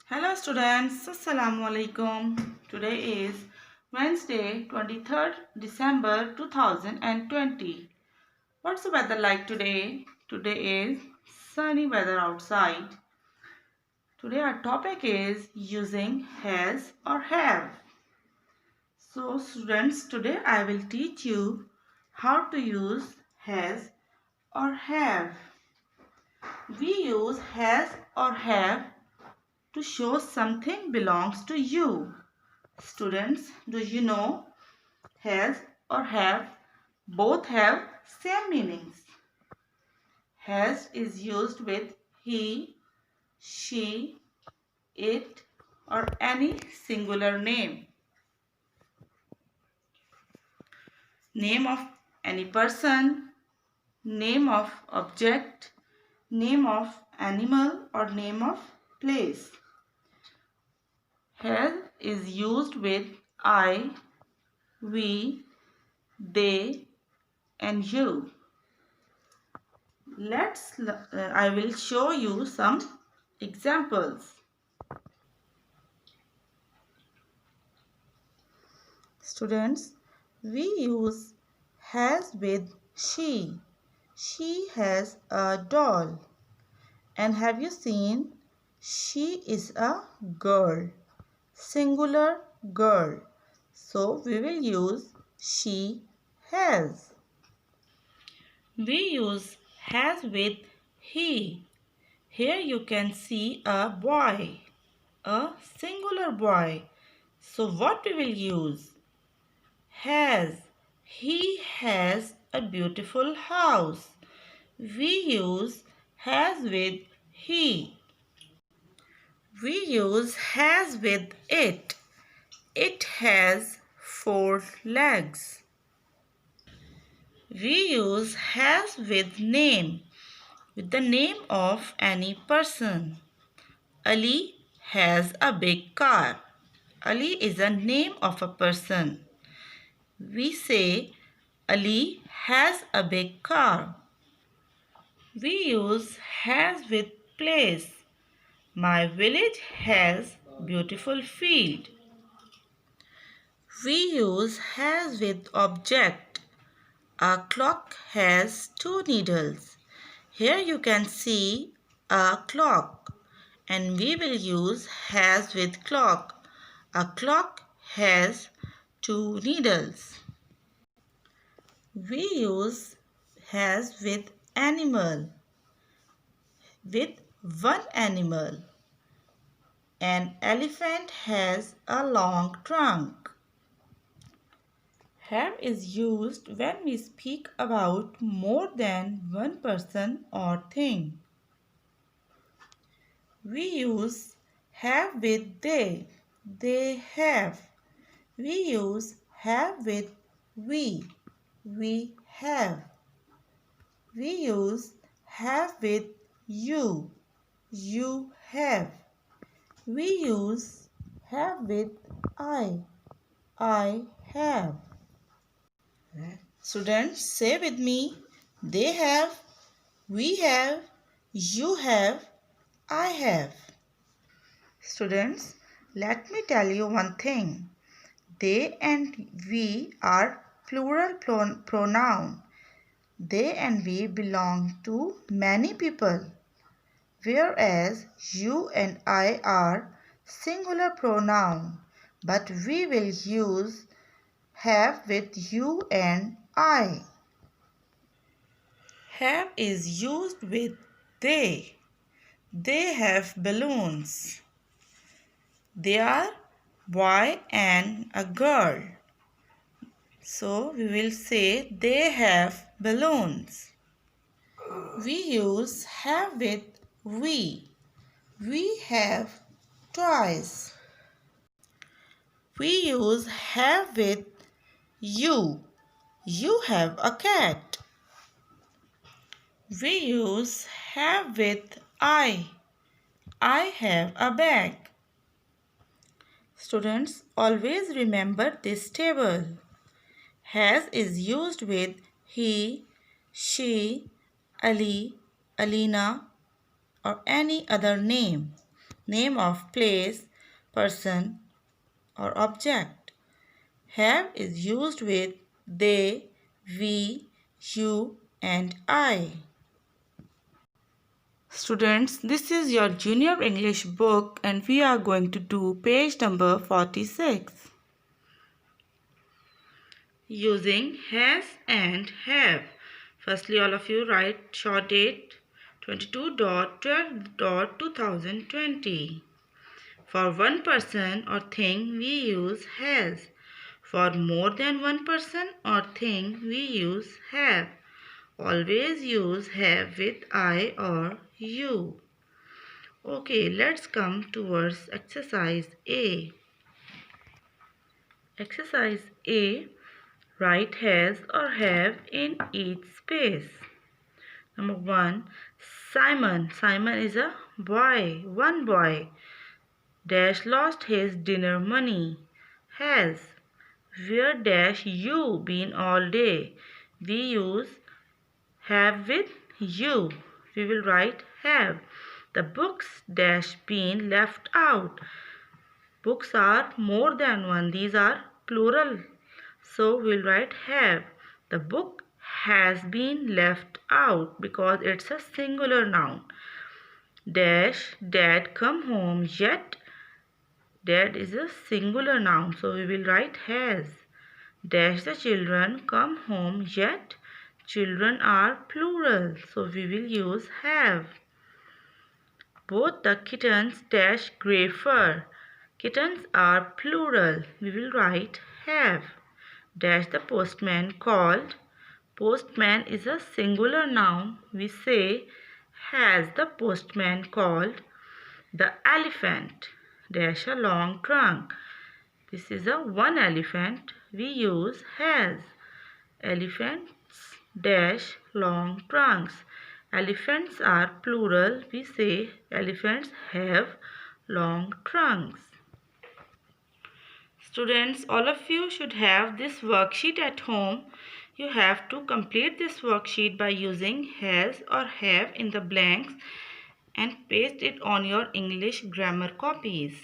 Hello students, Assalamu alaikum. Today is Wednesday, 23rd December 2020. What's the weather like today? Today is sunny weather outside. Today our topic is using has or have. So students, today I will teach you how to use has or have. We use has or have to show something belongs to you. Students, do you know has or have both have same meanings. Has is used with he, she, it or any singular name. Name of any person, name of object, name of animal or name of place. Has is used with I, we, they and you. I will show you some examples. Students, we use has with she. She has a doll. And have you seen? She is a girl. Singular girl. So we will use she has. We use has with he. Here you can see a boy, a singular boy. So what we will use? Has. He has a beautiful house. We use has with he. We use has with it. It has 4 legs. We use has with name. With the name of any person. Ali has a big car. Ali is a name of a person. We say Ali has a big car. We use has with place. My village has beautiful field. We use has with object. A clock has 2 needles. Here you can see a clock and we will use has with clock. A clock has 2 needles. We use has with animal. With one animal. An elephant has a long trunk. Have is used when we speak about more than one person or thing. We use have with they. They have. We use have with we. We have. We use have with you. You have. We use have with I. I have. Students, say with me. They have. We have. You have. I have. Students, let me tell you one thing. They and we are plural pronoun. They and we belong to many people, whereas you and I are singular pronoun, but we will use have with you and I. Have is used with they. They have balloons. They are boy and a girl. So we will say they have balloons. We use have with we. We have toys. We use have with you. You have a cat. We use have with I. I have a bag. Students, always remember this table. Has is used with he, she, Ali, Alina or any other name. name of place, person, or object. Have is used with they, we, you, and I. Students, this is your junior English book and we are going to do page number 46. Using has and have. Firstly, all of you write short date 22.12.2020. For one person or thing, we use has. For more than one person or thing, we use have. Always use have with I or you. Okay, let's come towards exercise A. Exercise A. Write has or have in each space. Number 1. Simon. Simon is a boy. One boy. Dash lost his dinner money. Has. Where dash you been all day? We use have with you. We will write have. The books dash been left out. Books are more than one. These are plural. So we'll write have. The book has been left out because it's a singular noun. Dash dad come home yet. Dad is a singular noun. So we will write has. Dash the children come home yet. Children are plural. So we will use have. Both the kittens dash grey fur. Kittens are plural. We will write have. Dash the postman called. Postman is a singular noun. We say has the postman called. The elephant dash a long trunk. This is a one elephant. We use has. Elephants dash long trunks. Elephants are plural. We say elephants have long trunks. Students, all of you should have this worksheet at home. You have to complete this worksheet by using has or have in the blanks and paste it on your English grammar copies.